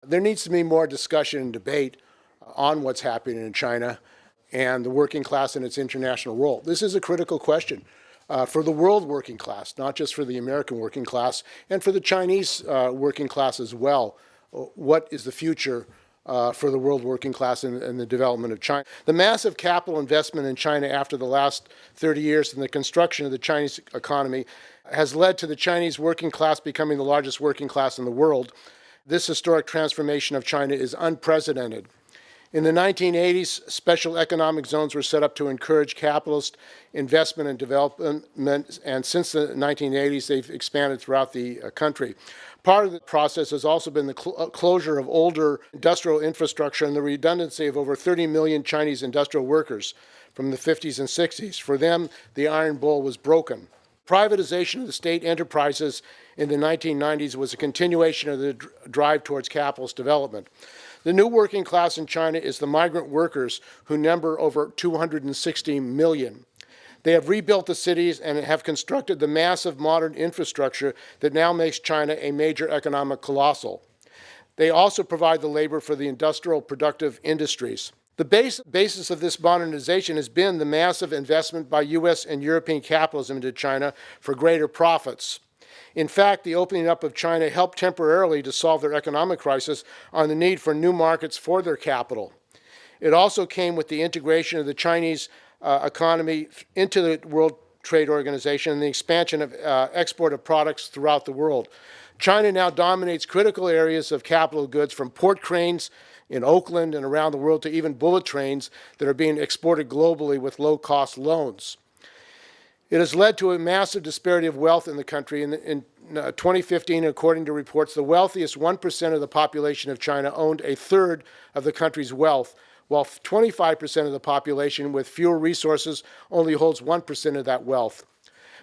There needs to be more discussion and debate on what's happening in China and the working class and its international role. This is a critical question for the world working class, not just for the American working class, and for the Chinese working class as well. What is the future for the world working class and the development of China? The massive capital investment in China after the last 30 years and the construction of the Chinese economy has led to the Chinese working class becoming the largest working class in the world. This historic transformation of China is unprecedented. In the 1980s, special economic zones were set up to encourage capitalist investment and development, and since the 1980s, they've expanded throughout the country. Part of the process has also been the closure of older industrial infrastructure and the redundancy of over 30 million Chinese industrial workers from the 50s and 60s. For them, the iron bowl was broken. Privatization of the state enterprises in the 1990s was a continuation of the drive towards capitalist development. The new working class in China is the migrant workers, who number over 260 million. They have rebuilt the cities and have constructed the massive modern infrastructure that now makes China a major economic colossal. They also provide the labor for the industrial productive industries. The basis of this modernization has been the massive investment by U.S. and European capitalism into China for greater profits. In fact, the opening up of China helped temporarily to solve their economic crisis on the need for new markets for their capital. It also came with the integration of the Chinese economy into the World Trade Organization and the expansion of export of products throughout the world. China now dominates critical areas of capital goods, from port cranes in Oakland and around the world to even bullet trains that are being exported globally with low-cost loans. It has led to a massive disparity of wealth in the country. In 2015, according to reports, the wealthiest 1% of the population of China owned a third of the country's wealth, while 25% of the population with fewer resources only holds 1% of that wealth.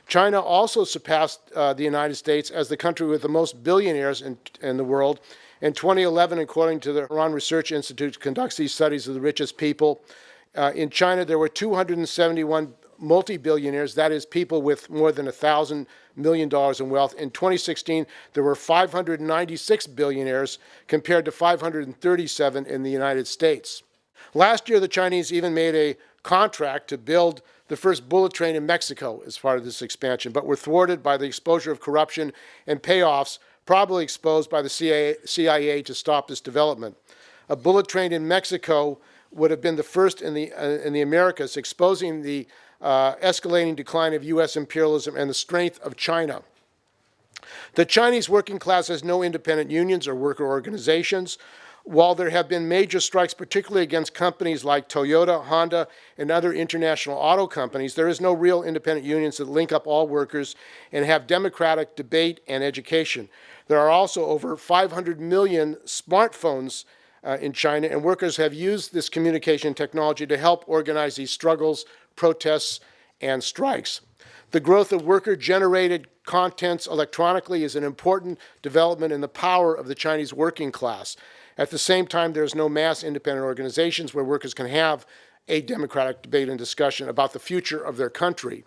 China also surpassed the United States as the country with the most billionaires in the world. In 2011, according to the Iran Research Institute, conducts these studies of the richest people. In China, there were 271 multi-billionaires, that is, people with more than $1,000 million in wealth. In 2016, there were 596 billionaires compared to 537 in the United States. Last year, the Chinese even made a contract to build the first bullet train in Mexico as part of this expansion, but were thwarted by the exposure of corruption and payoffs, probably exposed by the CIA to stop this development. A bullet train in Mexico would have been the first in the Americas, exposing the escalating decline of U.S. imperialism and the strength of China. The Chinese working class has no independent unions or worker organizations. While there have been major strikes, particularly against companies like Toyota, Honda, and other international auto companies, there is no real independent unions that link up all workers and have democratic debate and education. There are also over 500 million smartphones in China, and workers have used this communication technology to help organize these struggles, protests, and strikes. The growth of worker-generated contents electronically is an important development in the power of the Chinese working class. At the same time, there's no mass independent organizations where workers can have a democratic debate and discussion about the future of their country.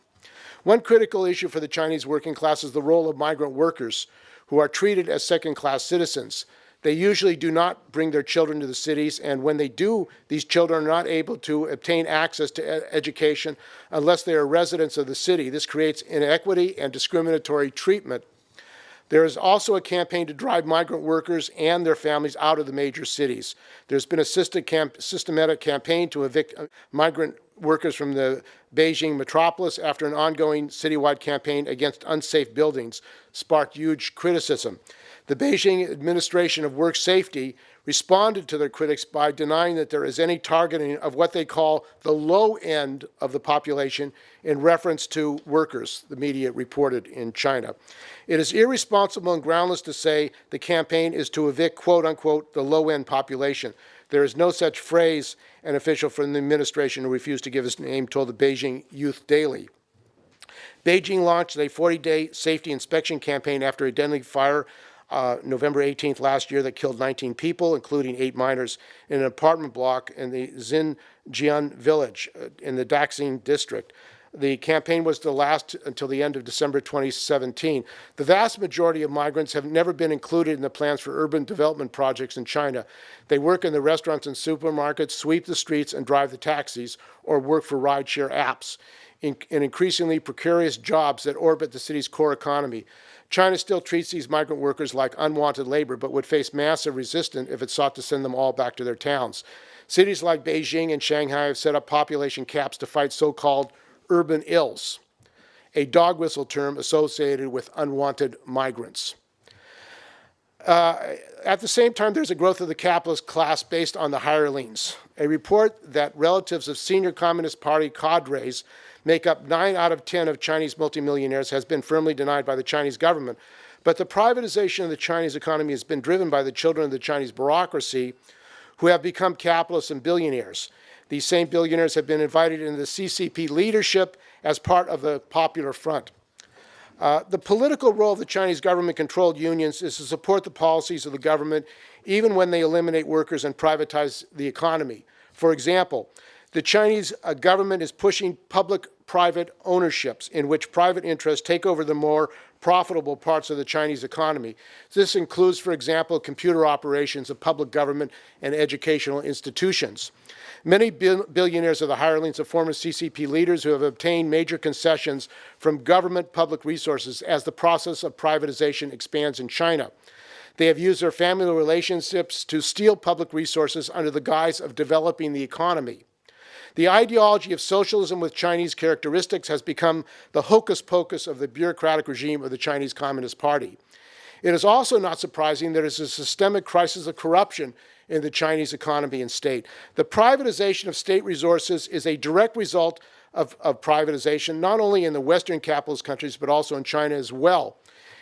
One critical issue for the Chinese working class is the role of migrant workers, who are treated as second-class citizens. They usually do not bring their children to the cities, and when they do, these children are not able to obtain access to education unless they are residents of the city. This creates inequity and discriminatory treatment. There is also a campaign to drive migrant workers and their families out of the major cities. There's been a systematic campaign to evict migrant workers from the Beijing metropolis after an ongoing citywide campaign against unsafe buildings sparked huge criticism. The Beijing administration of work safety responded to their critics by denying that there is any targeting of what they call the low end of the population in reference to workers, the media reported in China. It is irresponsible and groundless to say the campaign is to evict, quote unquote, the low-end population. There is no such phrase. An official from the administration who refused to give his name told the Beijing Youth Daily. Beijing launched a 40-day safety inspection campaign after a deadly fire November 18th last year that killed 19 people, including 8 minors, in an apartment block in the Xinjiang village in the Daxing district. The campaign was to last until the end of December 2017. The vast majority of migrants have never been included in the plans for urban development projects in China. They work in the restaurants and supermarkets, sweep the streets, and drive the taxis, or work for rideshare apps in increasingly precarious jobs that orbit the city's core economy. China still treats these migrant workers like unwanted labor, but would face massive resistance if it sought to send them all back to their towns. Cities like Beijing and Shanghai have set up population caps to fight so-called urban ills, a dog whistle term associated with unwanted migrants. At the same time, there's a growth of the capitalist class based on the hirelings. A report that relatives of senior Communist Party cadres make up 9 out of 10 of Chinese multimillionaires has been firmly denied by the Chinese government. But the privatization of the Chinese economy has been driven by the children of the Chinese bureaucracy who have become capitalists and billionaires. These same billionaires have been invited into the CCP leadership as part of the Popular Front. The political role of the Chinese government-controlled unions is to support the policies of the government even when they eliminate workers and privatize the economy. For example, the Chinese government is pushing public-private ownerships in which private interests take over the more profitable parts of the Chinese economy. This includes, for example, computer operations of public government and educational institutions. Many billionaires are the hirelings of former CCP leaders who have obtained major concessions from government public resources as the process of privatization expands in China. They have used their family relationships to steal public resources under the guise of developing the economy. The ideology of socialism with Chinese characteristics has become the hocus pocus of the bureaucratic regime of the Chinese Communist Party. It is also not surprising there is a systemic crisis of corruption in the Chinese economy and state. The privatization of state resources is a direct result of privatization, not only in the Western capitalist countries, but also in China as well.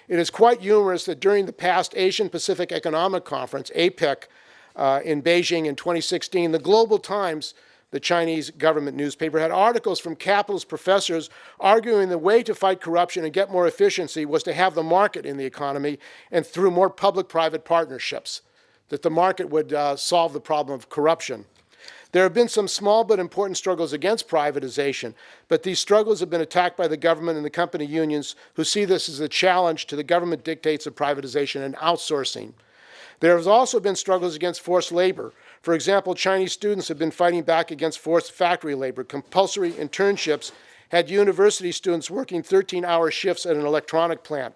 It is quite humorous that during the past Asian Pacific Economic Conference, APEC, in Beijing in 2016, the Global Times, the Chinese government newspaper, had articles from capitalist professors arguing the way to fight corruption and get more efficiency was to have the market in the economy and through more public-private partnerships, that the market would solve the problem of corruption. There have been some small but important struggles against privatization, but these struggles have been attacked by the government and the company unions who see this as a challenge to the government dictates of privatization and outsourcing. There has also been struggles against forced labor. For example, Chinese students have been fighting back against forced factory labor. Compulsory internships had university students working 13-hour shifts at an electronic plant.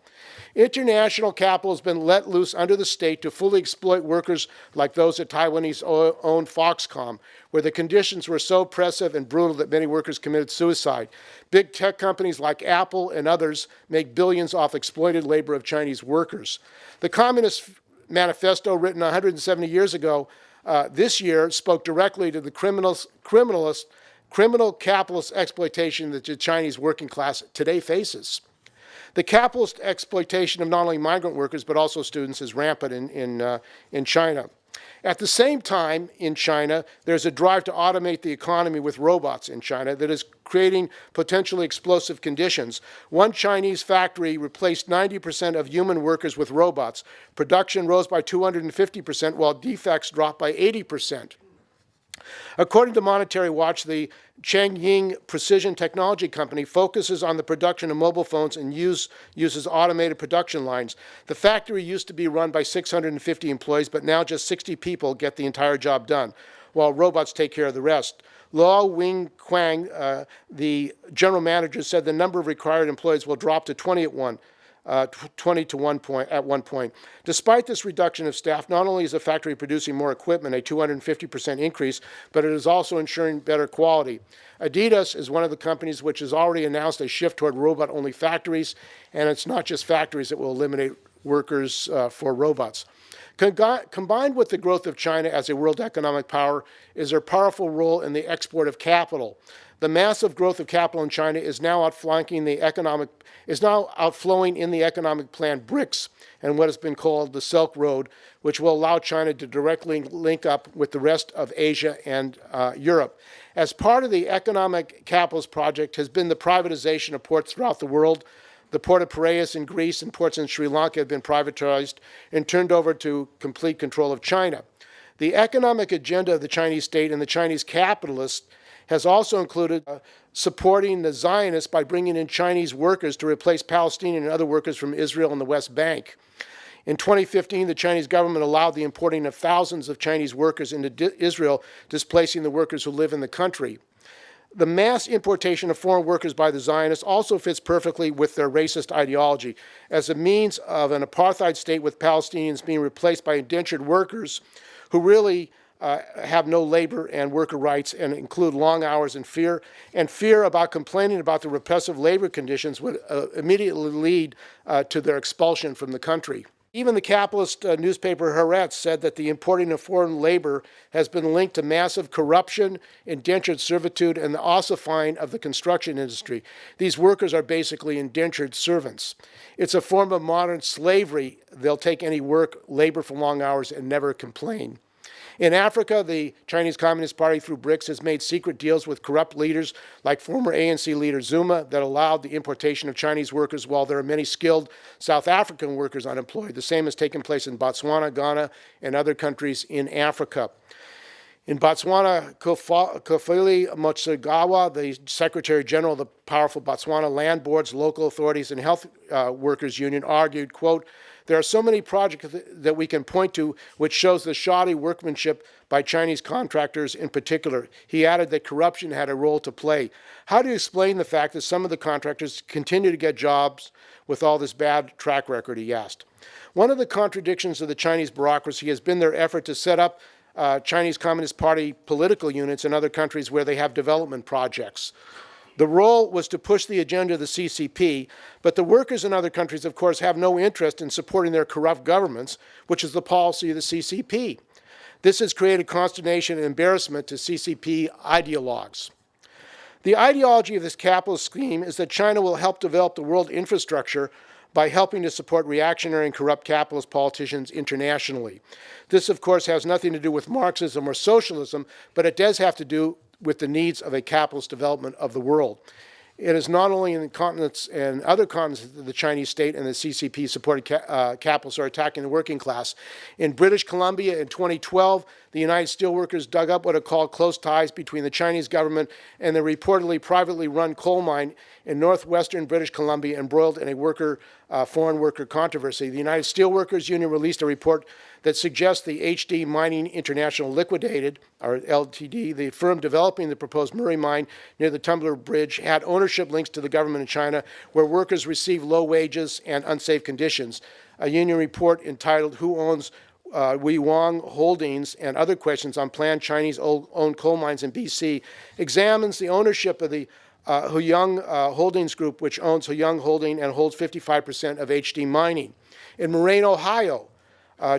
International capital has been let loose under the state to fully exploit workers like those at Taiwanese-owned Foxconn, where the conditions were so oppressive and brutal that many workers committed suicide. Big tech companies like Apple and others make billions off exploited labor of Chinese workers. The Communist Manifesto, written 170 years ago, this year spoke directly to the criminal capitalist exploitation that the Chinese working class today faces. The capitalist exploitation of not only migrant workers but also students is rampant in China. At the same time, in China, there's a drive to automate the economy with robots in China that is creating potentially explosive conditions. One Chinese factory replaced 90% of human workers with robots. Production rose by 250%, while defects dropped by 80%. According to Monetary Watch, the Changying Precision Technology Company focuses on the production of mobile phones and uses automated production lines. The factory used to be run by 650 employees, but now just 60 people get the entire job done, while robots take care of the rest. Luo Wing-Quang, the general manager, said the number of required employees will drop to 20 to one point. Despite this reduction of staff, not only is the factory producing more equipment, a 250% increase, but it is also ensuring better quality. Adidas is one of the companies which has already announced a shift toward robot-only factories, and it's not just factories that will eliminate workers for robots. Combined with the growth of China as a world economic power is their powerful role in the export of capital. The massive growth of capital in China is now outflowing in the economic plan BRICS and what has been called the Silk Road, which will allow China to directly link up with the rest of Asia and Europe. As part of the economic capitalist project has been the privatization of ports throughout the world. The port of Piraeus in Greece and ports in Sri Lanka have been privatized and turned over to complete control of China. The economic agenda of the Chinese state and the Chinese capitalists has also included supporting the Zionists by bringing in Chinese workers to replace Palestinian and other workers from Israel and the West Bank. In 2015, the Chinese government allowed the importing of thousands of Chinese workers into Israel, displacing the workers who live in the country. The mass importation of foreign workers by the Zionists also fits perfectly with their racist ideology as a means of an apartheid state with Palestinians being replaced by indentured workers who really have no labor and worker rights and include long hours and fear about complaining about the repressive labor conditions would immediately lead to their expulsion from the country. Even the capitalist newspaper Haaretz said that the importing of foreign labor has been linked to massive corruption, indentured servitude, and the ossifying of the construction industry. These workers are basically indentured servants. It's a form of modern slavery. They'll take any work, labor for long hours, and never complain. In Africa, the Chinese Communist Party, through BRICS, has made secret deals with corrupt leaders like former ANC leader Zuma that allowed the importation of Chinese workers while there are many skilled South African workers unemployed. The same has taken place in Botswana, Ghana, and other countries in Africa. In Botswana, Kofili Motsegawa, the Secretary General of the powerful Botswana Land Boards, local authorities, and health workers union argued, quote, "There are so many projects that we can point to which shows the shoddy workmanship by Chinese contractors in particular." He added that corruption had a role to play. How do you explain the fact that some of the contractors continue to get jobs with all this bad track record, he asked. One of the contradictions of the Chinese bureaucracy has been their effort to set up Chinese Communist Party political units in other countries where they have development projects. The role was to push the agenda of the CCP, but the workers in other countries, of course, have no interest in supporting their corrupt governments, which is the policy of the CCP. This has created consternation and embarrassment to CCP ideologues. The ideology of this capitalist scheme is that China will help develop the world infrastructure by helping to support reactionary and corrupt capitalist politicians internationally. This, of course, has nothing to do with Marxism or socialism, but it does have to do with the needs of a capitalist development of the world. It is not only in the continents and other continents that the Chinese state and the CCP-supported capitalists are attacking the working class. In British Columbia in 2012, the United Steelworkers dug up what are called close ties between the Chinese government and the reportedly privately run coal mine in northwestern British Columbia, embroiled in a foreign worker controversy. The United Steelworkers Union released a report that suggests the HD Mining International Liquidated, or LTD, the firm developing the proposed Murray mine near the Tumbler Bridge, had ownership links to the government in China where workers receive low wages and unsafe conditions. A union report entitled "Who Owns Wang Holdings and Other Questions on Planned Chinese-Owned Coal Mines in BC" examines the ownership of the Huyang Holdings Group, which owns Huyang Holding and holds 55% of HD Mining. In Moraine, Ohio,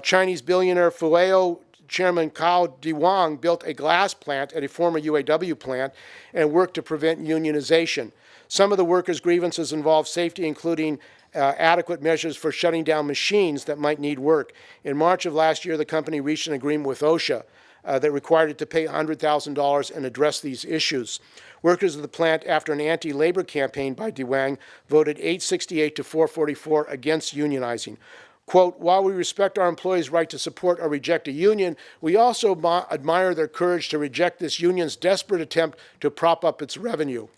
Chinese billionaire Fueo Chairman Cao Diwang built a glass plant at a former UAW plant and worked to prevent unionization. Some of the workers' grievances involve safety, including adequate measures for shutting down machines that might need work. In March of last year, the company reached an agreement with OSHA that required it to pay $100,000 and address these issues. Workers of the plant, after an anti-labor campaign by Diwang, voted 868 to 444 against unionizing. Quote, "While we respect our employees' right to support or reject a union, we also admire their courage to reject this union's desperate attempt to prop up its revenue."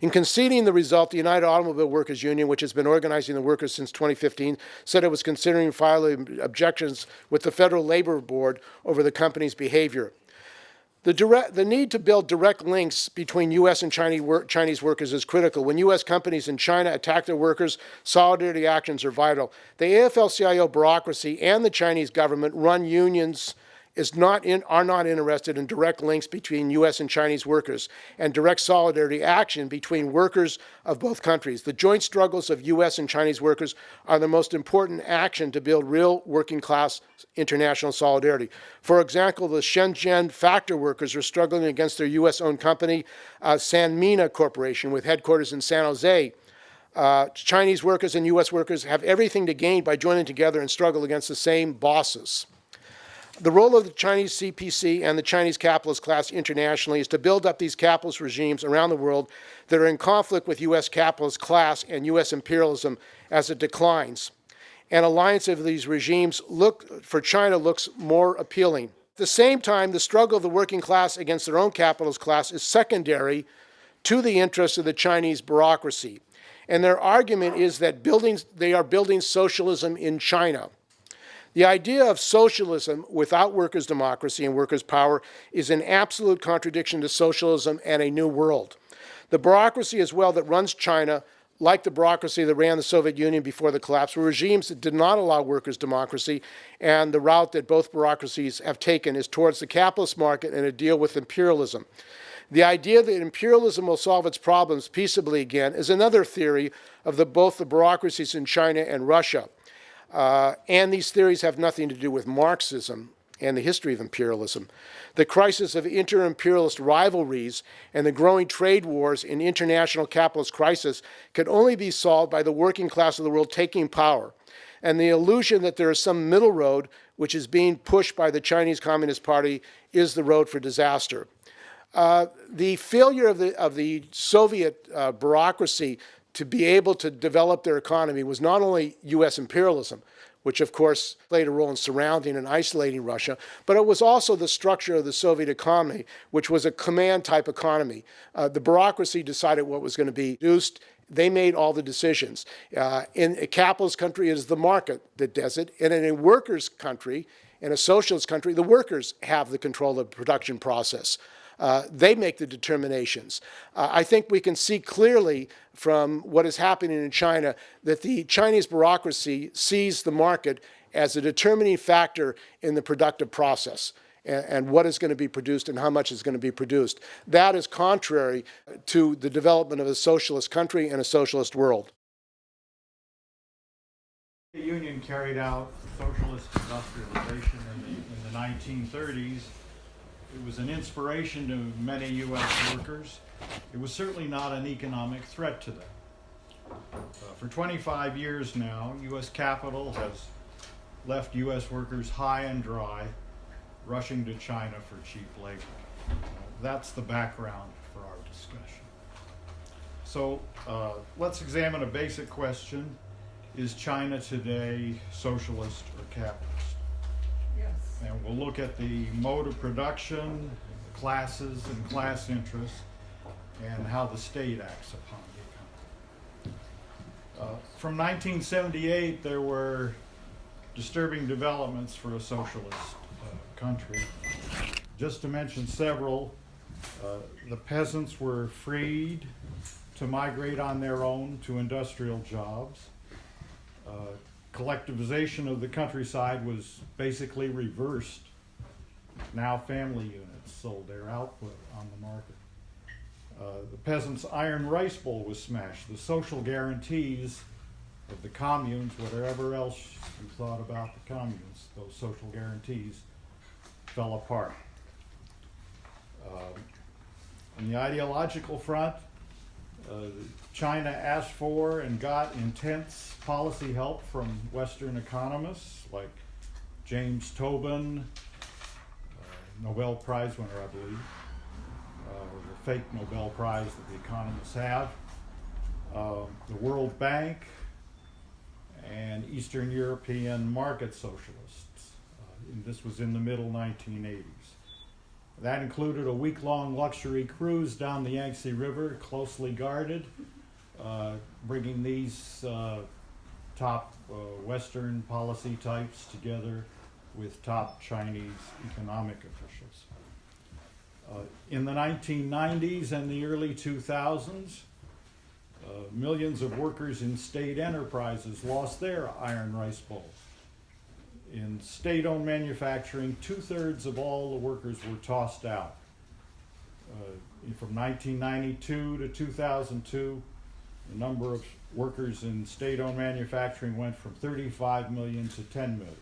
In conceding the result, the United Automobile Workers Union, which has been organizing the workers since 2015, said it was considering filing objections with the Federal Labor Board over the company's behavior. The need to build direct links between U.S. and Chinese workers is critical. When U.S. companies in China attack their workers, solidarity actions are vital. The AFL-CIO bureaucracy and the Chinese government run unions are not interested in direct links between U.S. and Chinese workers and direct solidarity action between workers of both countries. The joint struggles of U.S. and Chinese workers are the most important action to build real working-class international solidarity. For example, the Shenzhen factor workers are struggling against their U.S.-owned company, Sanmina Corporation, with headquarters in San Jose. Chinese workers and U.S. workers have everything to gain by joining together and struggle against the same bosses. The role of the Chinese CPC and the Chinese capitalist class internationally is to build up these capitalist regimes around the world that are in conflict with U.S. capitalist class and U.S. imperialism as it declines. An alliance of these regimes for China looks more appealing. At the same time, the struggle of the working class against their own capitalist class is secondary to the interests of the Chinese bureaucracy. And their argument is that they are building socialism in China. The idea of socialism without workers' democracy and workers' power is an absolute contradiction to socialism and a new world. The bureaucracy as well that runs China, like the bureaucracy that ran the Soviet Union before the collapse, were regimes that did not allow workers' democracy, and the route that both bureaucracies have taken is towards the capitalist market and a deal with imperialism. The idea that imperialism will solve its problems peaceably again is another theory of both the bureaucracies in China and Russia. And these theories have nothing to do with Marxism and the history of imperialism. The crisis of inter-imperialist rivalries and the growing trade wars in international capitalist crisis can only be solved by the working class of the world taking power. And the illusion that there is some middle road which is being pushed by the Chinese Communist Party is the road for disaster. The failure of the Soviet bureaucracy to be able to develop their economy was not only U.S. imperialism, which of course played a role in surrounding and isolating Russia, but it was also the structure of the Soviet economy, which was a command-type economy. The bureaucracy decided what was going to be produced. They made all the decisions. In a capitalist country, it is the market that does it. And in a workers' country, in a socialist country, the workers have the control of the production process. They make the determinations. I think we can see clearly from what is happening in China that the Chinese bureaucracy sees the market as a determining factor in the productive process and what is going to be produced and how much is going to be produced. That is contrary to the development of a socialist country and a socialist world. The Union carried out socialist industrialization in the 1930s. It was an inspiration to many U.S. workers. It was certainly not an economic threat to them. For 25 years now, U.S. capital has left U.S. workers high and dry, rushing to China for cheap labor. That's the background for our discussion. So let's examine a basic question. Is China today socialist or capitalist? And we'll look at the mode of production, classes and class interests, and how the state acts upon the economy. From 1978, there were disturbing developments for a socialist country. Just to mention several, the peasants were freed to migrate on their own to industrial jobs. Collectivization of the countryside was basically reversed. Now family units sold their output on the market. The peasants' iron rice bowl was smashed. The social guarantees of the communes, whatever else you thought about the communes, those social guarantees fell apart. On the ideological front, China asked for and got intense policy help from Western economists like James Tobin, Nobel Prize winner, I believe, the fake Nobel Prize that the economists have, the World Bank, and Eastern European market socialists. And this was in the middle 1980s. That included a week-long luxury cruise down the Yangtze River, closely guarded, bringing these top Western policy types together with top Chinese economic officials. In the 1990s and the early 2000s, millions of workers in state enterprises lost their iron rice bowl. In state-owned manufacturing, 2/3 of all the workers were tossed out. From 1992 to 2002, the number of workers in state-owned manufacturing went from 35 million to 10 million.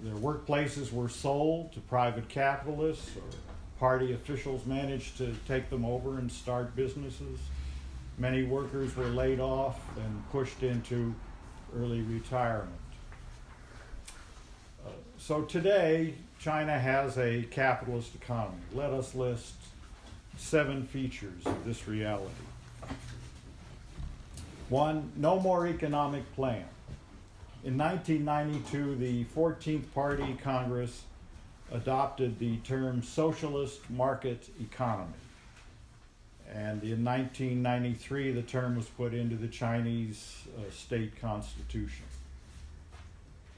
Their workplaces were sold to private capitalists, or party officials managed to take them over and start businesses. Many workers were laid off and pushed into early retirement. So today, China has a capitalist economy. Let us list 7 features of this reality. 1, no more economic plan. In 1992, the 14th Party Congress adopted the term socialist market economy. And in 1993, the term was put into the Chinese state constitution.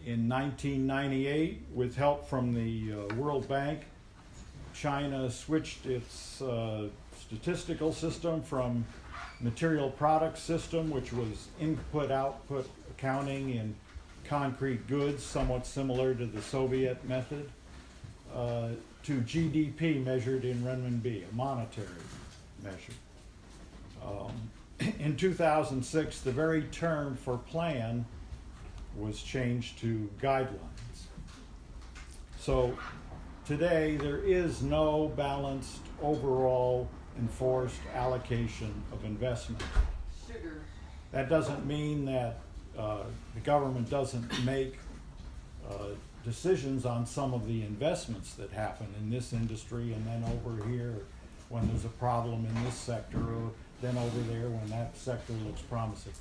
In 1998, with help from the World Bank, China switched its statistical system from material product system, which was input-output accounting in concrete goods, somewhat similar to the Soviet method, to GDP measured in renminbi, a monetary measure. In 2006, the very term for plan was changed to guidelines. So today there is no balanced overall enforced allocation of investment. Sugar. That doesn't mean that the government doesn't make decisions on some of the investments that happen in this industry, and then over here when there's a problem in this sector, or then over there when that sector looks promising.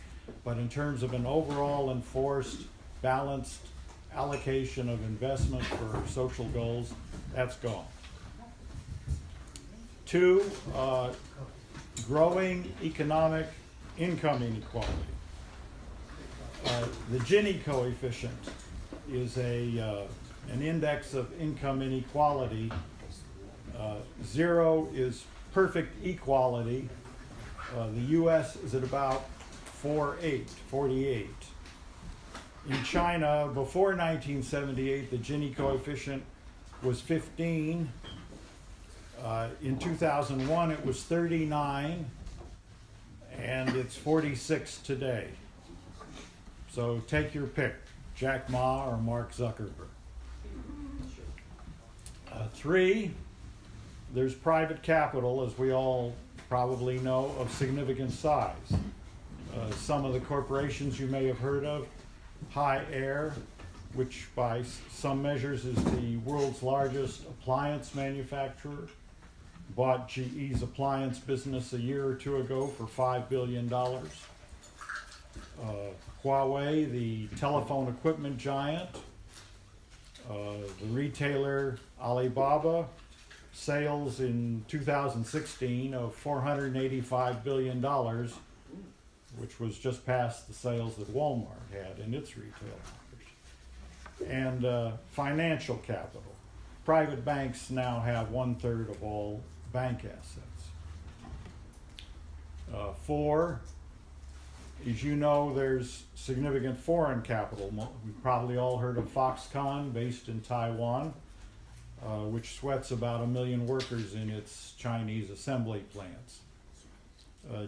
But in terms of an overall enforced, balanced allocation of investment for social goals, that's gone. 2, growing economic income inequality. The Gini coefficient is an index of income inequality. 0 is perfect equality. The US is at about 48. In China, before 1978, the Gini coefficient was 15. In 2001, it was 39, and it's 46 today. So take your pick, Jack Ma or Mark Zuckerberg. 3, there's private capital, as we all probably know, of significant size. Some of the corporations you may have heard of, High Air, which by some measures is the world's largest appliance manufacturer, bought GE's appliance business a year or two ago for $5 billion. Huawei, the telephone equipment giant, the retailer Alibaba, sales in 2016 of $485 billion, which was just past the sales that Walmart had in its retail numbers. And financial capital. Private banks now have 1/3 of all bank assets. 4, as you know, there's significant foreign capital. We've probably all heard of Foxconn, based in Taiwan, which sweats about 1 million workers in its Chinese assembly plants.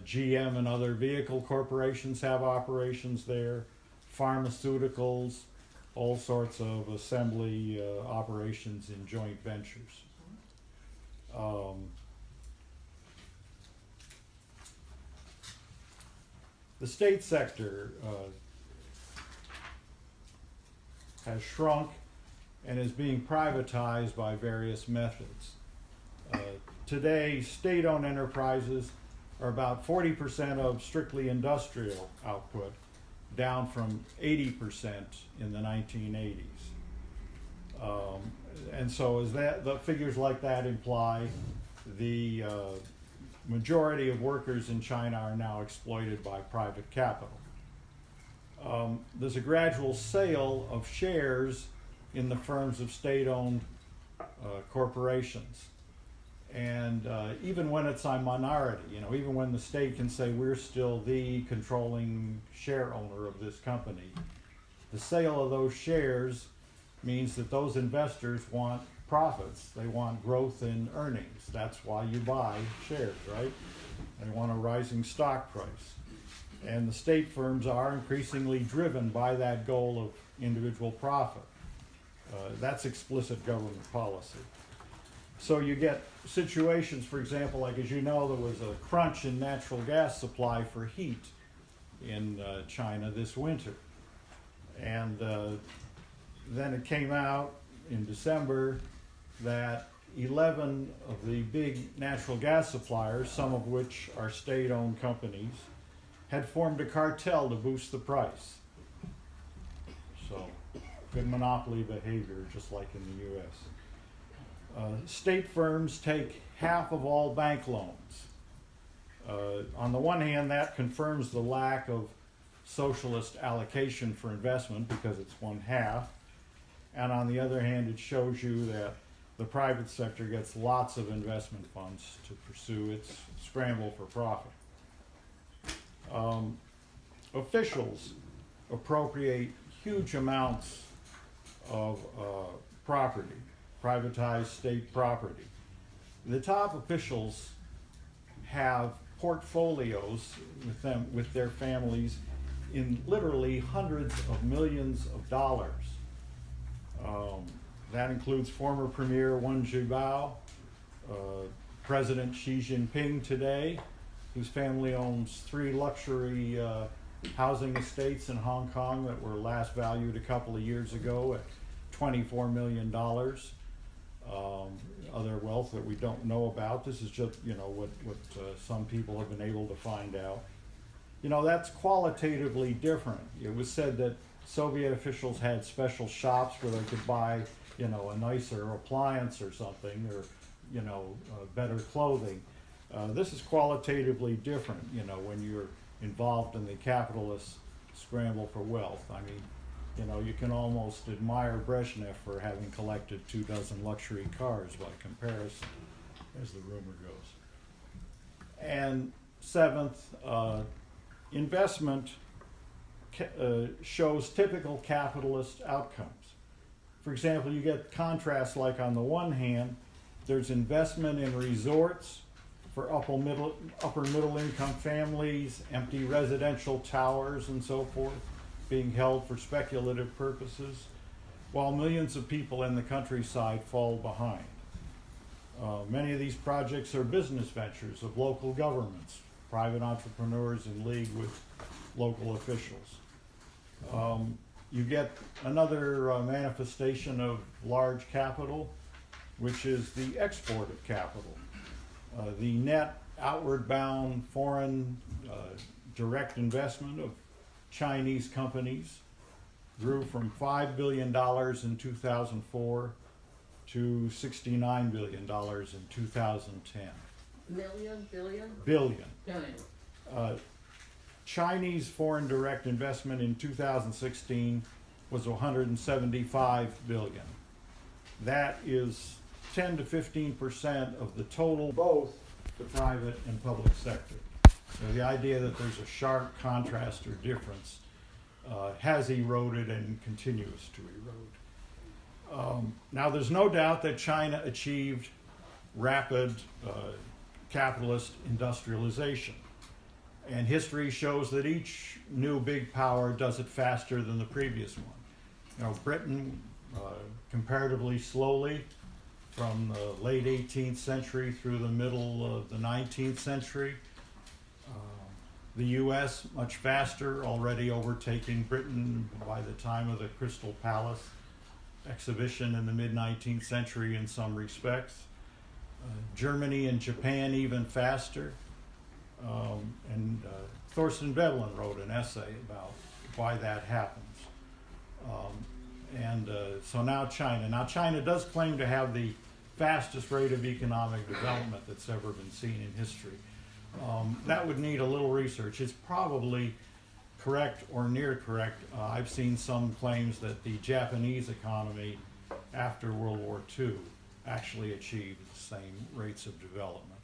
GM and other vehicle corporations have operations there, pharmaceuticals, all sorts of assembly operations in joint ventures. The state sector has shrunk and is being privatized by various methods. Today, state-owned enterprises are about 40% of strictly industrial output, down from 80% in the 1980s. And so as the figures like that imply, the majority of workers in China are now exploited by private capital. There's a gradual sale of shares in the firms of state-owned corporations. And even when it's a minority, even when the state can say we're still the controlling share owner of this company, the sale of those shares means that those investors want profits. They want growth in earnings. That's why you buy shares, right? They want a rising stock price. And the state firms are increasingly driven by that goal of individual profit. That's explicit government policy. So you get situations, for example, like as you know, there was a crunch in natural gas supply for heat in China this winter. And then it came out in December that 11 of the big natural gas suppliers, some of which are state-owned companies, had formed a cartel to boost the price. So good monopoly behavior, just like in the U.S. State firms take half of all bank loans. On the one hand, that confirms the lack of socialist allocation for investment because it's one half. And on the other hand, it shows you that the private sector gets lots of investment funds to pursue its scramble for profit. Officials appropriate huge amounts of property, privatized state property. The top officials have portfolios with their families in literally hundreds of millions of dollars. That includes former Premier Wen Jiabao, President Xi Jinping today, whose family owns 3 luxury housing estates in Hong Kong that were last valued a couple of years ago at $24 million. Other wealth that we don't know about. This is just, what some people have been able to find out. That's qualitatively different. It was said that Soviet officials had special shops where they could buy, a nicer appliance or something, or, better clothing. This is qualitatively different, when you're involved in the capitalist scramble for wealth. I mean, you can almost admire Brezhnev for having collected 24 luxury cars by comparison, as the rumor goes. And seventh, investment shows typical capitalist outcomes. For example, you get contrasts like on the one hand, there's investment in resorts for upper middle income families, empty residential towers and so forth, being held for speculative purposes, while millions of people in the countryside fall behind. Many of these projects are business ventures of local governments, private entrepreneurs in league with local officials. You get another manifestation of large capital, which is the export of capital. The net outward bound foreign direct investment of Chinese companies grew from $5 billion in 2004 to $69 billion in 2010. Million, billion? Billion. Billion. Chinese foreign direct investment in 2016 was 175 billion. That is 10 to 15% of the total, both the private and public sector. So the idea that there's a sharp contrast or difference has eroded and continues to erode. Now, there's no doubt that China achieved rapid capitalist industrialization. And history shows that each new big power does it faster than the previous one. Britain, comparatively slowly, from the late 18th century through the middle of the 19th century. The U.S. much faster, already overtaking Britain by the time of the Crystal Palace exhibition in the mid-19th century in some respects. Germany and Japan even faster. And Thorsten Veblen wrote an essay about why that happens. So now China. Now China does claim to have the fastest rate of economic development that's ever been seen in history. That would need a little research. It's probably correct or near correct. I've seen some claims that the Japanese economy after World War II actually achieved the same rates of development.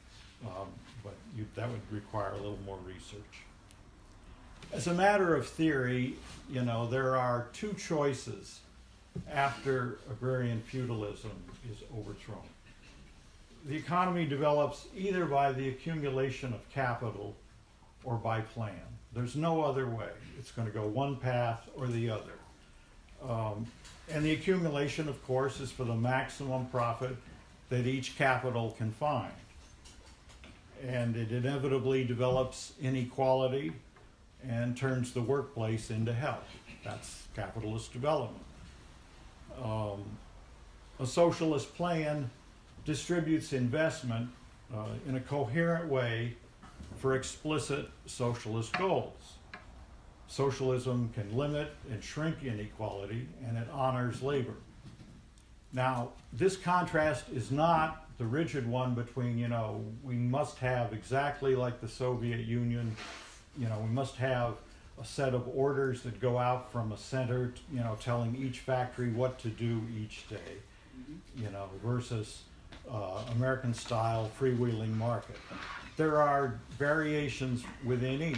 But that would require a little more research. As a matter of theory, there are two choices after agrarian feudalism is overthrown. The economy develops either by the accumulation of capital or by plan. There's no other way. It's going to go one path or the other. And the accumulation, of course, is for the maximum profit that each capital can find. And it inevitably develops inequality and turns the workplace into hell. That's capitalist development. A socialist plan distributes investment in a coherent way for explicit socialist goals. Socialism can limit and shrink inequality, and it honors labor. Now, this contrast is not the rigid one between, we must have exactly like the Soviet Union, we must have a set of orders that go out from a center, telling each factory what to do each day, versus American style freewheeling market. There are variations within each.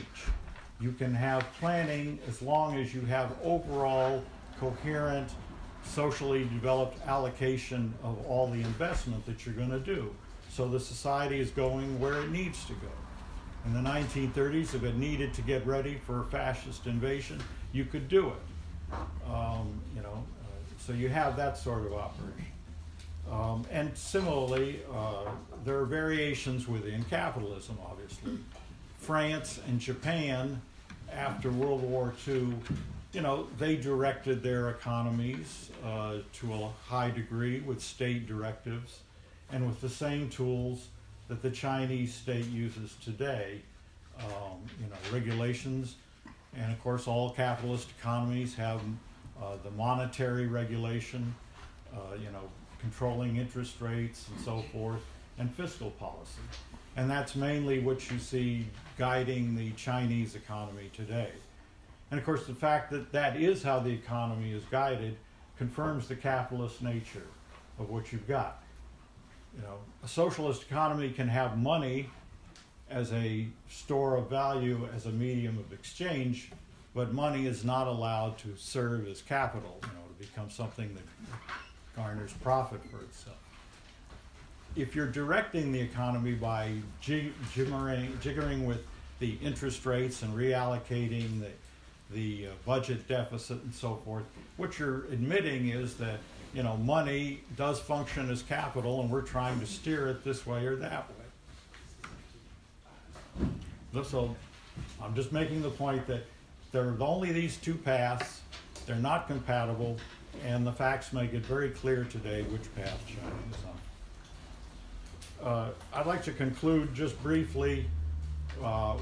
You can have planning as long as you have overall coherent, socially developed allocation of all the investment that you're going to do. So the society is going where it needs to go. In the 1930s, if it needed to get ready for a fascist invasion, you could do it. So you have that sort of operation. And similarly, there are variations within capitalism, obviously. France and Japan, after World War II, they directed their economies to a high degree with state directives and with the same tools that the Chinese state uses today, regulations. And of course, all capitalist economies have the monetary regulation, controlling interest rates and so forth, and fiscal policy. And that's mainly what you see guiding the Chinese economy today. And of course, the fact that that is how the economy is guided confirms the capitalist nature of what you've got. A socialist economy can have money as a store of value, as a medium of exchange, but money is not allowed to serve as capital, to become something that garners profit for itself. If you're directing the economy by jiggering with the interest rates and reallocating the budget deficit and so forth, what you're admitting is that money does function as capital, and we're trying to steer it this way or that way. So I'm just making the point that there are only these two paths, they're not compatible, and the facts make it very clear today which path China is on. I'd like to conclude just briefly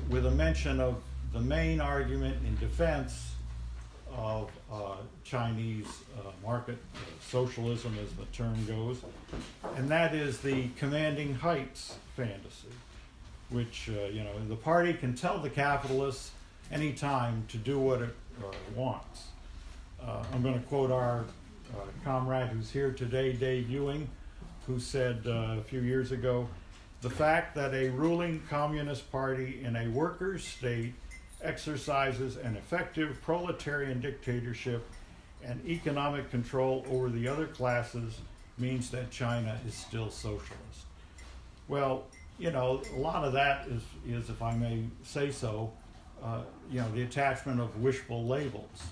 with a mention of the main argument in defense of Chinese market socialism, as the term goes, and that is the commanding heights fantasy, which the party can tell the capitalists anytime to do what it wants. I'm going to quote our comrade who's here today, Dave Ewing, who said a few years ago, "The fact that a ruling communist party in a workers' state exercises an effective proletarian dictatorship and economic control over the other classes means that China is still socialist." Well, a lot of that is, if I may say so, the attachment of wishful labels.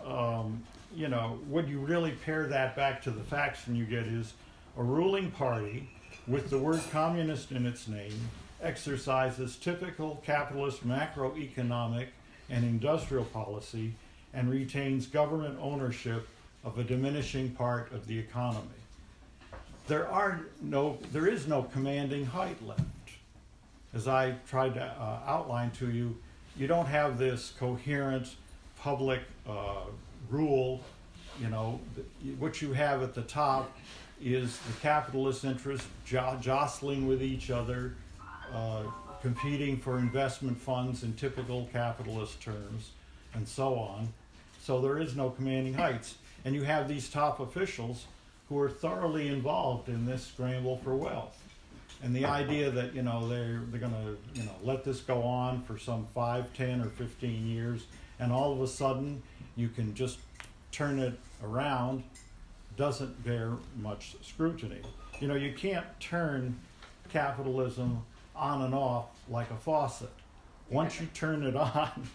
When you really pair that back to the facts, and you get is a ruling party with the word communist in its name exercises typical capitalist macroeconomic and industrial policy and retains government ownership of a diminishing part of the economy. There is no commanding height left. As I tried to outline to you, you don't have this coherent public rule. What you have at the top is the capitalist interests jostling with each other, competing for investment funds in typical capitalist terms, and so on. So there is no commanding heights. And you have these top officials who are thoroughly involved in this scramble for wealth. And the idea that, they're going to, let this go on for some 5, 10, or 15 years, and all of a sudden you can just turn it around, doesn't bear much scrutiny. You can't turn capitalism on and off like a faucet. Once you turn it on,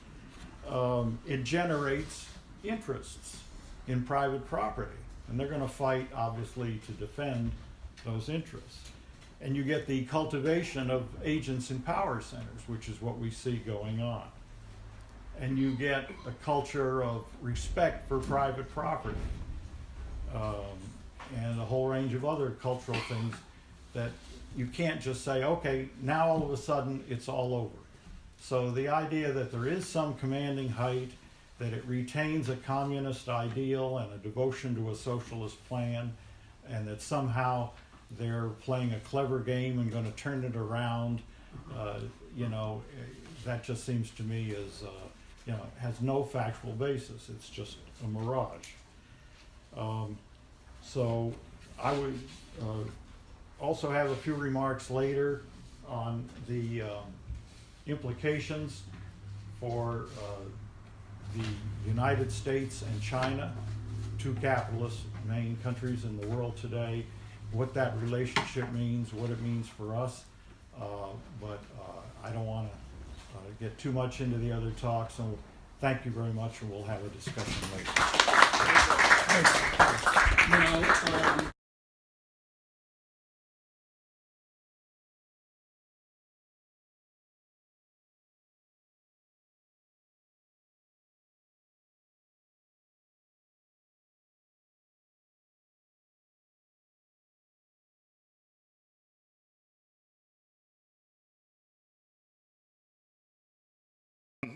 it generates interests in private property, and they're going to fight, obviously, to defend those interests. And you get the cultivation of agents in power centers, which is what we see going on. And you get a culture of respect for private property, and a whole range of other cultural things that you can't just say, okay, now all of a sudden it's all over. So the idea that there is some commanding height, that it retains a communist ideal and a devotion to a socialist plan, and that somehow they're playing a clever game and going to turn it around, that just seems to me as, has no factual basis. It's just a mirage. So I would also have a few remarks later on the implications for the United States and China, two capitalist main countries in the world today, what that relationship means, what it means for us. But I don't want to get too much into the other talks, so thank you very much, and we'll have a discussion later. Now,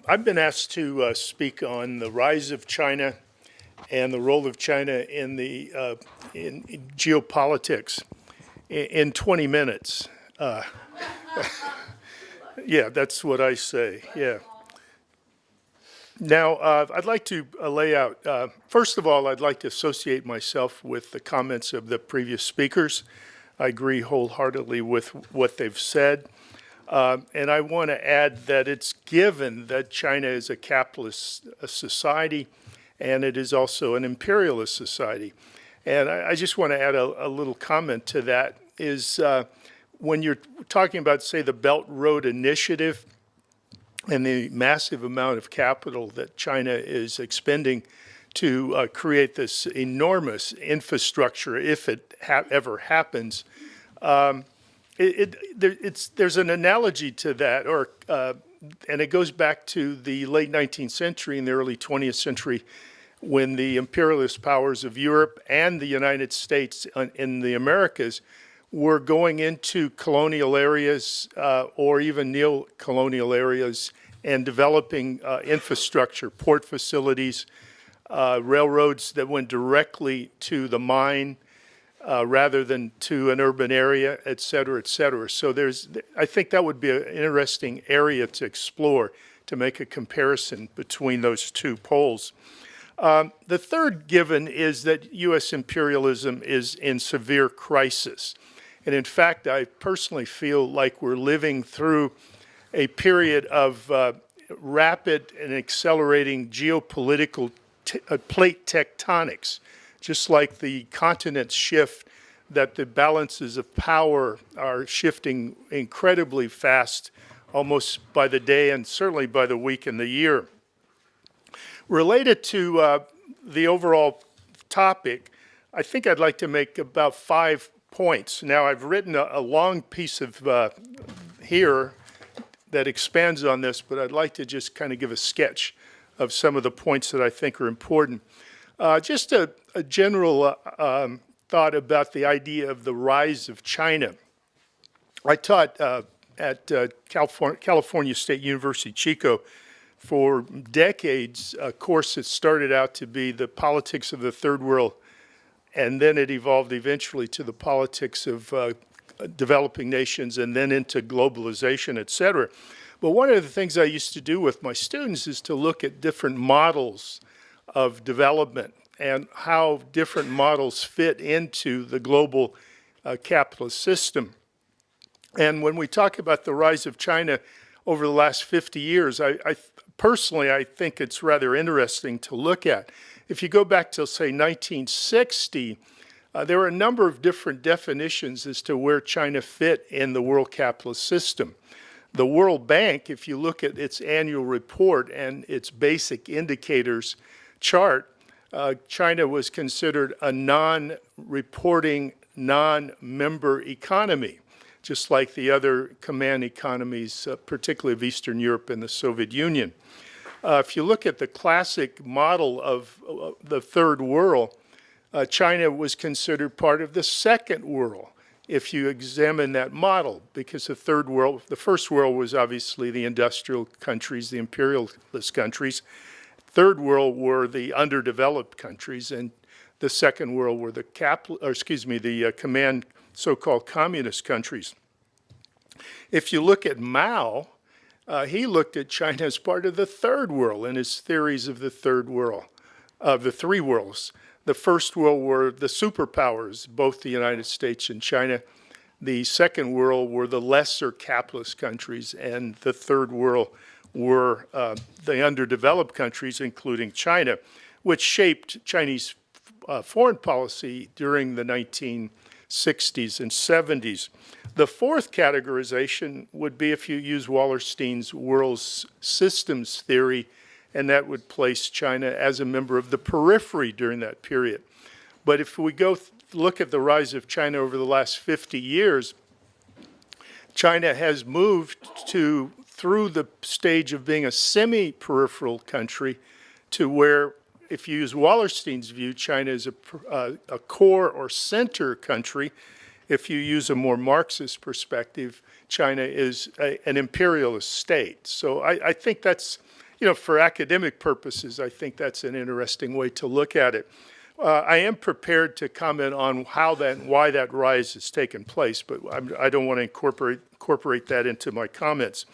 I've been asked to speak on the rise of China and the role of China in the in geopolitics in 20 minutes. Yeah, that's what I say. Yeah. Now, I'd like to lay out, first of all, I'd like to associate myself with the comments of the previous speakers. I agree wholeheartedly with what they've said. And I want to add that it's given that China is a capitalist society, and it is also an imperialist society. And I just want to add a little comment to that, is when you're talking about, say, the Belt Road Initiative and the massive amount of capital that China is expending to create this enormous infrastructure, if it ever happens, there's an analogy to that, and it goes back to the late 19th century and the early 20th century, when the imperialist powers of Europe and the United States in the Americas were going into colonial areas or even neo-colonial areas and developing infrastructure, port facilities, railroads that went directly to the mine, rather than to an urban area, et cetera, et cetera. So I think that would be an interesting area to explore, to make a comparison between those two poles. The third given is that U.S. imperialism is in severe crisis. And in fact, I personally feel like we're living through a period of rapid and accelerating geopolitical plate tectonics. Just like the continents shift, that the balances of power are shifting incredibly fast, almost by the day and certainly by the week and the year. Related to the overall topic, I think I'd like to make about 5 points. Now, I've written a long piece of here that expands on this, but I'd like to just kind of give a sketch of some of the points that I think are important. Just a general thought about the idea of the rise of China. I taught at California State University, Chico, for decades, a course that started out to be the politics of the third world, and then it evolved eventually to the politics of developing nations, and then into globalization, et cetera. But one of the things I used to do with my students is to look at different models of development and how different models fit into the global capitalist system. And when we talk about the rise of China over the last 50 years, personally, I think it's rather interesting to look at. If you go back to, say, 1960, there were a number of different definitions as to where China fit in the world capitalist system. The World Bank, if you look at its annual report and its basic indicators chart, China was considered a non-reporting, non-member economy, just like the other command economies, particularly of Eastern Europe and the Soviet Union. If you look at the classic model of the third world, China was considered part of the second world. if you examine that model, because the first world was obviously the industrial countries, the imperialist countries. Third world were the underdeveloped countries, and the second world were the so-called communist countries. If you look at Mao, he looked at China as part of the third world in his theories of the third world, of the three worlds. The first world were the superpowers, both the United States and China. The second world were the lesser capitalist countries, and the third world were the underdeveloped countries, including China, which shaped Chinese foreign policy during the 1960s and 70s. The fourth categorization would be if you use Wallerstein's world systems theory, and that would place China as a member of the periphery during that period. But if we go look at the rise of China over the last 50 years, China has moved through the stage of being a semi-peripheral country to where, if you use Wallerstein's view, China is a core or center country. If you use a more Marxist perspective, China is an imperialist state. So I think that's, for academic purposes, I think that's an interesting way to look at it. I am prepared to comment on why that rise has taken place, but I don't want to incorporate that into my comments.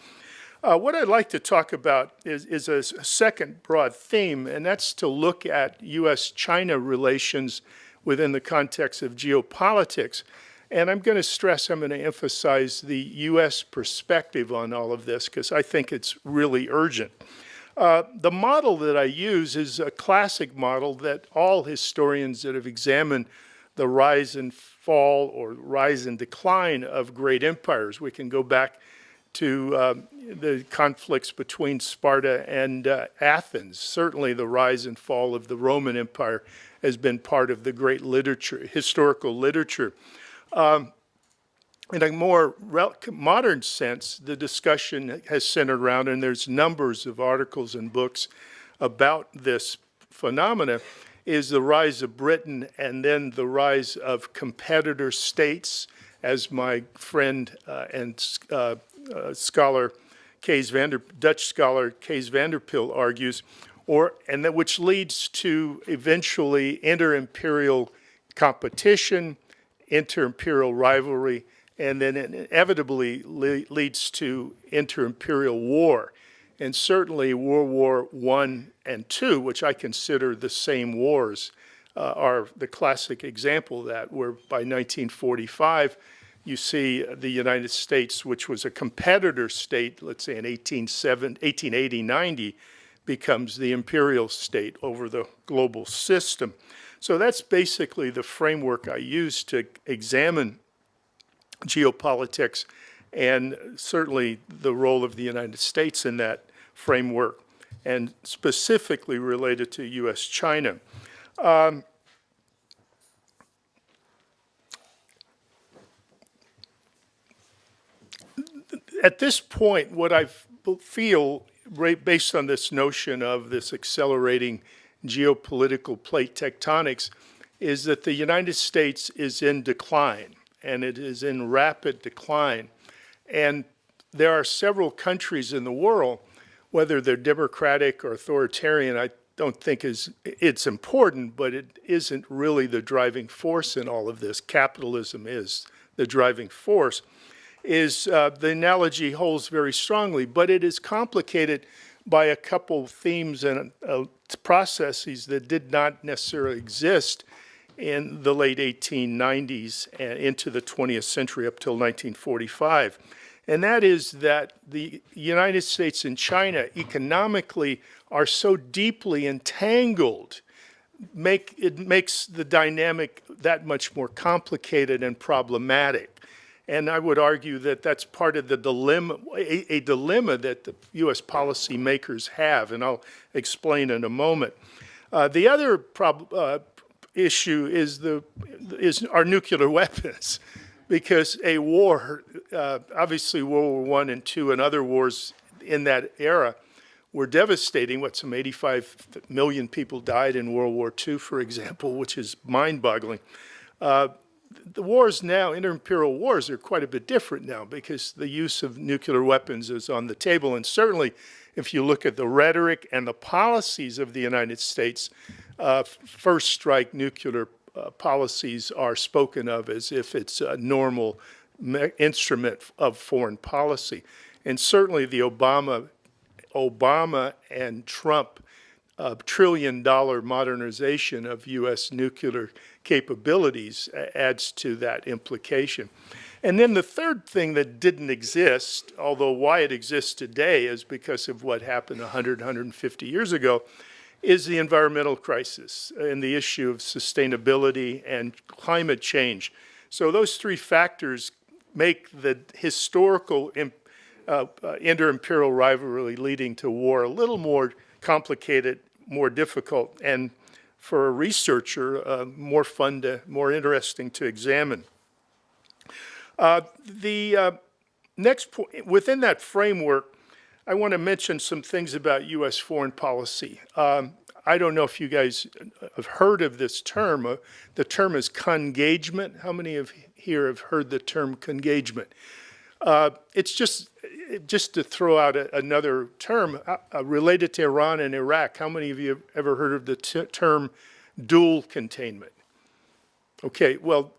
What I'd like to talk about is a second broad theme, and that's to look at U.S.-China relations within the context of geopolitics. And I'm going to emphasize the U.S. perspective on all of this because I think it's really urgent. The model that I use is a classic model that all historians that have examined the rise and fall or rise and decline of great empires, we can go back to the conflicts between Sparta and Athens. Certainly the rise and fall of the Roman Empire has been part of the great historical literature. In a more modern sense, the discussion has centered around, and there's numbers of articles and books about this phenomena, is the rise of Britain and then the rise of competitor states, as my friend and scholar Dutch scholar Kees Vanderpil argues, which leads to eventually inter-imperial competition, inter-imperial rivalry, and then inevitably leads to inter-imperial war. And certainly World War I and II, which I consider the same wars, are the classic example of that, where by 1945, you see the United States, which was a competitor state, let's say in 1880-90, becomes the imperial state over the global system. So that's basically the framework I use to examine geopolitics and certainly the role of the United States in that framework, and specifically related to U.S.-China. At this point, what I feel, based on this notion of this accelerating geopolitical plate tectonics, is that the United States is in decline, and it is in rapid decline. And there are several countries in the world, whether they're democratic or authoritarian, I don't think it's important, but it isn't really the driving force in all of this. Capitalism is the driving force. The analogy holds very strongly, but it is complicated by a couple themes and processes that did not necessarily exist in the late 1890s and into the 20th century up till 1945. And that is that the United States and China economically are so deeply entangled, it makes the dynamic that much more complicated and problematic. And I would argue that that's part of the dilemma, a dilemma that the U.S. policymakers have, and I'll explain in a moment. The other issue is our nuclear weapons, because a war, obviously World War I and II and other wars in that era were devastating. Some 85 million people died in World War II, for example, which is mind-boggling. the wars now, inter-imperial wars, are quite a bit different now because the use of nuclear weapons is on the table. And certainly, if you look at the rhetoric and the policies of the United States, first strike nuclear policies are spoken of as if it's a normal instrument of foreign policy. And certainly the Obama and Trump trillion-dollar modernization of U.S. nuclear capabilities adds to that implication. And then the third thing that didn't exist, although why it exists today is because of what happened 100, 150 years ago, is the environmental crisis and the issue of sustainability and climate change. So those three factors make the historical inter-imperial rivalry leading to war a little more complicated, more difficult, and for a researcher, more interesting to examine. The next point, within that framework, I want to mention some things about U.S. foreign policy. I don't know if you guys have heard of this term. The term is congagement. How many of here have heard the term congagement? It's just to throw out another term related to Iran and Iraq. How many of you have ever heard of the term dual containment? Okay, well,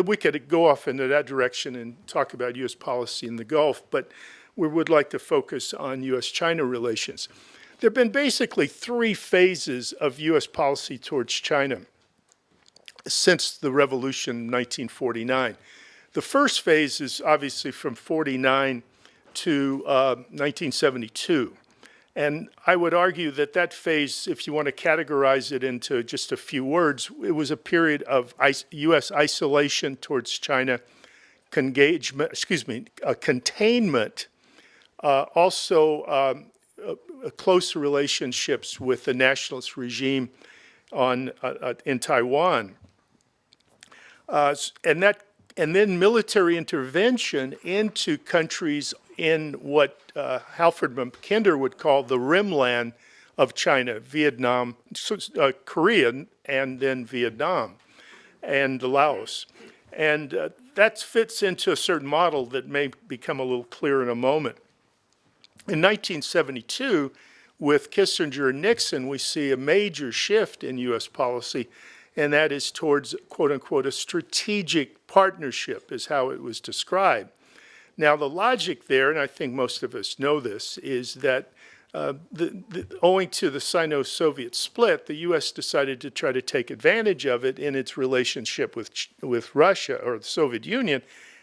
we could go off into that direction and talk about U.S. policy in the Gulf, but we would like to focus on U.S.-China relations. There have been basically three phases of U.S. policy towards China since the revolution in 1949. The first phase is obviously from 49 to 1972. And I would argue that that phase, if you want to categorize it into just a few words, it was a period of U.S. isolation towards China, containment, also close relationships with the nationalist regime in Taiwan. And then military intervention into countries in what Halford Mackinder would call the rimland of China, Vietnam, Korea, and then Vietnam and Laos. And that fits into a certain model that may become a little clearer in a moment. In 1972, with Kissinger and Nixon, we see a major shift in U.S. policy, and that is towards, quote unquote, a strategic partnership is how it was described. Now, the logic there, and I think most of us know this, is that owing to the Sino-Soviet split, the U.S. decided to try to take advantage of it in its relationship with Russia or the Soviet Union,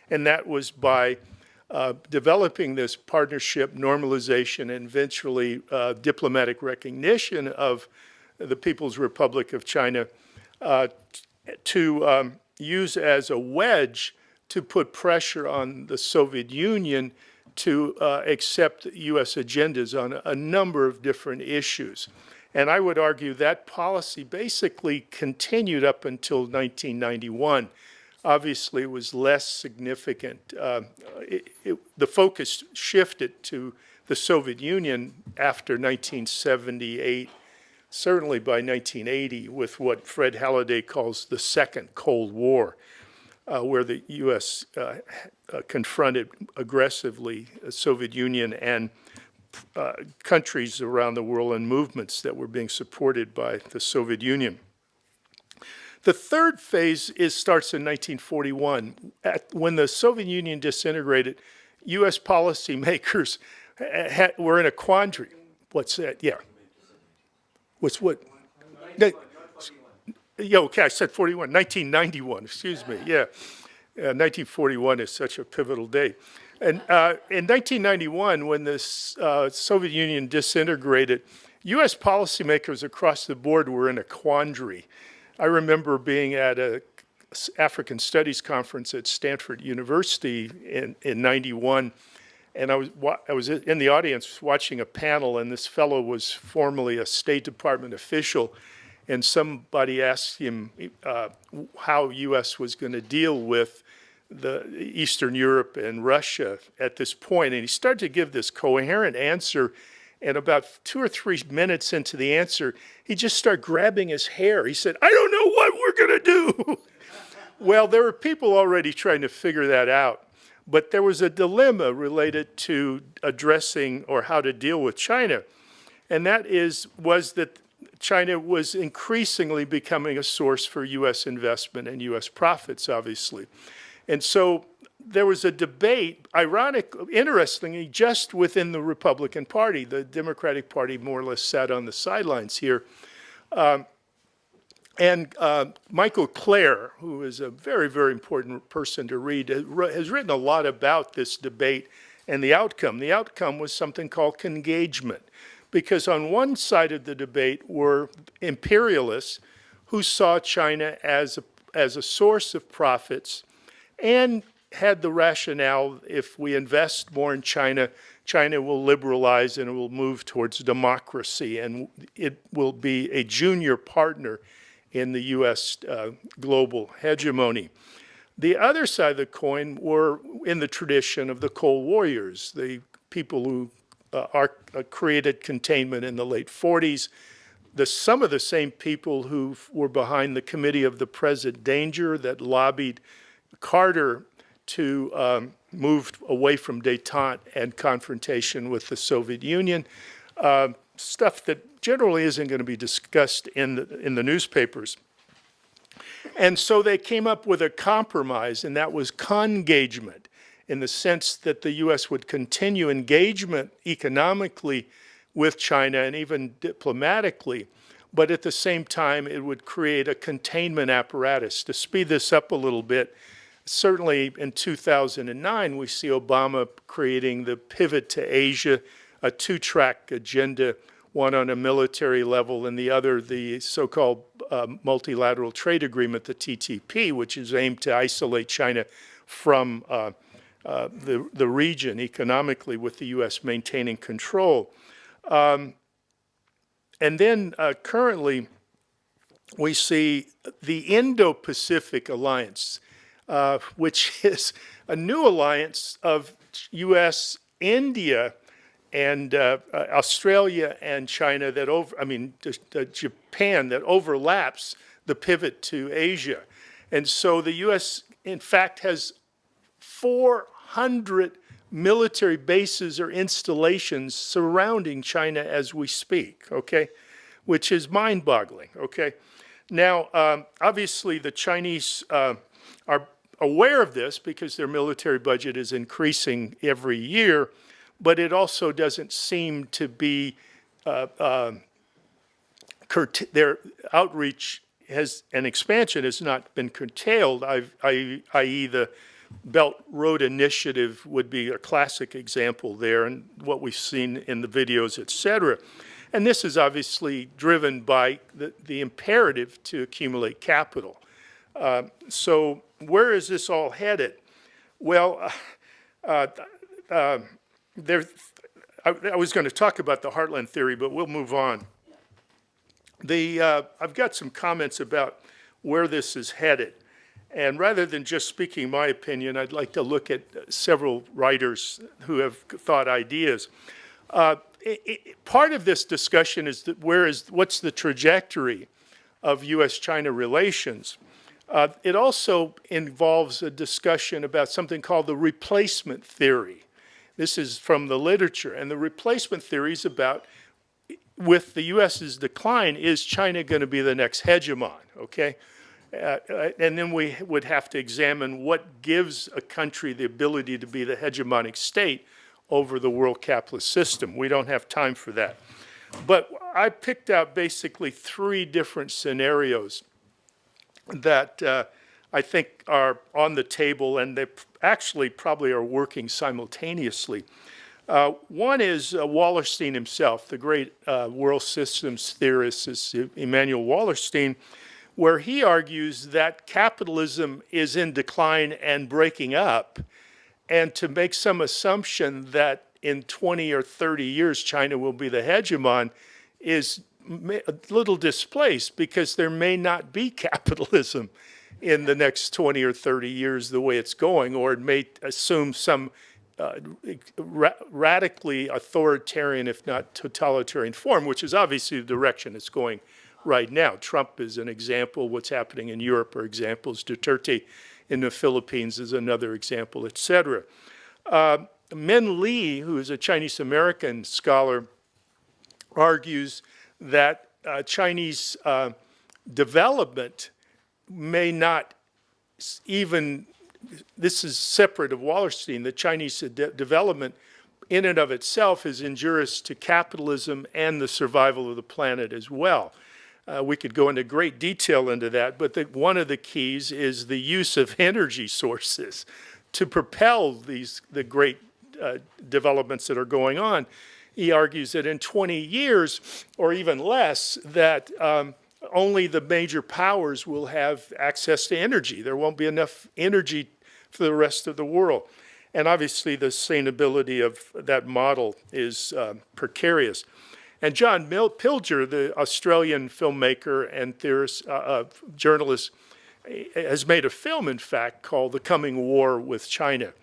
and that was by developing this partnership, normalization, and eventually diplomatic recognition of the People's Republic of China to use as a wedge to put pressure on the Soviet Union to accept U.S. agendas on a number of different issues. And I would argue that policy basically continued up until 1991. Obviously, it was less significant. The focus shifted to the Soviet Union after 1978, certainly by 1980, with what Fred Halliday calls the Second Cold War, where the U.S. Confronted aggressively the Soviet Union and countries around the world and movements that were being supported by the Soviet Union. The third phase starts in 1941. When the Soviet Union disintegrated, U.S. policymakers were in a quandary. What's that? Yeah. What's what? Yeah, okay, I said 41. 1991, excuse me, yeah. 1941 is such a pivotal date. And in 1991, when the Soviet Union disintegrated, U.S. policymakers across the board were in a quandary. I remember being at an African Studies conference at Stanford University in 91, and I was in the audience watching a panel, and this fellow was formerly a State Department official, and somebody asked him how U.S. was going to deal with the Eastern Europe and Russia at this point, and he started to give this coherent answer, and about 2 or 3 minutes into the answer, he just started grabbing his hair. He said, "I don't know what we're going to do." Well, there were people already trying to figure that out. But there was a dilemma related to addressing or how to deal with China. And that was that China was increasingly becoming a source for U.S. investment and U.S. profits, obviously. And so there was a debate, interestingly, just within the Republican Party. The Democratic Party more or less sat on the sidelines here. And Michael Clare, who is a very, very important person to read, has written a lot about this debate and the outcome. The outcome was something called congagement, because on one side of the debate were imperialists who saw China as a source of profits and had the rationale, if we invest more in China, China will liberalize and it will move towards democracy, and it will be a junior partner in the U.S. Global hegemony. The other side of the coin were in the tradition of the Cold Warriors, the people who created containment in the late 40s, some of the same people who were behind the Committee of the Present Danger that lobbied Carter to move away from détente and confrontation with the Soviet Union, stuff that generally isn't going to be discussed in the newspapers. And so they came up with a compromise, and that was congagement, in the sense that the U.S. would continue engagement economically with China and even diplomatically, but at the same time it would create a containment apparatus. To speed this up a little bit, certainly in 2009 we see Obama creating the Pivot to Asia, a two-track agenda, one on a military level and the other the so-called multilateral trade agreement, the TTP, which is aimed to isolate China from the region economically, with the U.S. maintaining control. And then currently we see the Indo-Pacific Alliance, which is a new alliance of U.S., India, and Australia and China Japan, that overlaps the pivot to Asia. And so the U.S., in fact, has 400 military bases or installations surrounding China as we speak, okay, which is mind-boggling, okay? Now, obviously, the Chinese are aware of this because their military budget is increasing every year, but it also doesn't seem to be, their outreach and expansion has not been curtailed, i.e. the Belt Road Initiative would be a classic example there, and what we've seen in the videos, et cetera. And this is obviously driven by the imperative to accumulate capital. So where is this all headed? Well, I was going to talk about the heartland theory, but we'll move on. I've got some comments about where this is headed. And rather than just speaking my opinion, I'd like to look at several writers who have thought ideas. Part of this discussion is that what's the trajectory of U.S.-China relations? It also involves a discussion about something called the replacement theory. This is from the literature, and the replacement theory is about, with the U.S.'s decline, is China going to be the next hegemon, okay? And then we would have to examine what gives a country the ability to be the hegemonic state over the world capitalist system. We don't have time for that. But I picked out basically three different scenarios that I think are on the table, and they actually probably are working simultaneously. One is Wallerstein himself, the great world systems theorist, is Emanuel Wallerstein, where he argues that capitalism is in decline and breaking up, and to make some assumption that in 20 or 30 years China will be the hegemon is a little displaced, because there may not be capitalism in the next 20 or 30 years the way it's going, or it may assume some radically authoritarian, if not totalitarian form, which is obviously the direction it's going right now. Trump is an example. What's happening in Europe are examples. Duterte in the Philippines is another example, et cetera. Min Lee, who is a Chinese-American scholar, argues that Chinese development may not even, this is separate of Wallerstein, the Chinese development in and of itself is injurious to capitalism and the survival of the planet as well. We could go into great detail into that, but one of the keys is the use of energy sources to propel the great developments that are going on. He argues that in 20 years, or even less, that only the major powers will have access to energy. There won't be enough energy for the rest of the world. And obviously, the sustainability of that model is precarious. And John Pilger, the Australian filmmaker and theorist, journalist, has made a film, in fact, called The Coming War with China,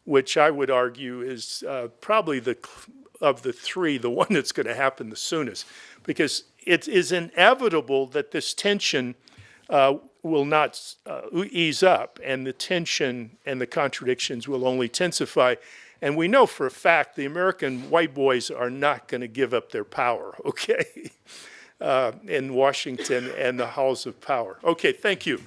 which I would argue is probably of the three, the one that's going to happen the soonest, because it is inevitable that this tension will not ease up, and the tension and the contradictions will only intensify. And we know for a fact the American white boys are not going to give up their power, okay, in Washington and the halls of power. Okay, thank you.